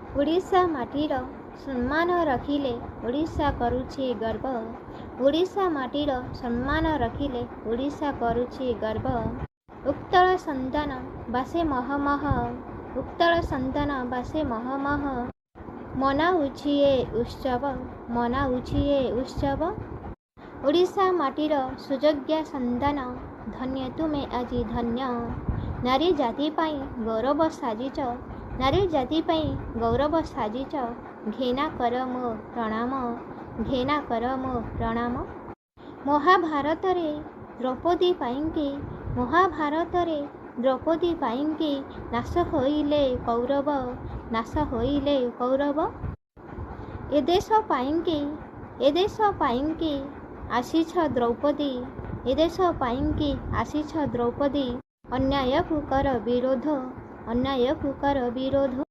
ओडिशा माटीर सम्मान रखिले ओडिशा करुछि गर्व। ओडिशा माटीर सम्मान रखिले ओडिशा करुछि गर्व। उत्तल संतान बासे महमह, उत्तल संतान बासे महमह। मनाउछि ए उत्सव, मनाउछि ए उत्सव। ओडिशा माटीर सुयोग्य संतान, धन्य तुमे आजि धन्य। नारी जाति पाई गौरव साजिच, नारी जाति पाई गौरव साजिच। घेना कर मो प्रणाम, घेना कर मो प्रणाम। महाभारत रे द्रौपदी पाइंकी, महाभारत रे द्रौपदी पाइंकी नाश होइले कौरव, नाश होइले कौरव। ए देश पाइंकी, ए देश पाइंकी आसीछ द्रौपदी, ए देश पाइंकी आसीछ द्रौपदी। अन्याय को कर विरोध, अन्याय को कर विरोध।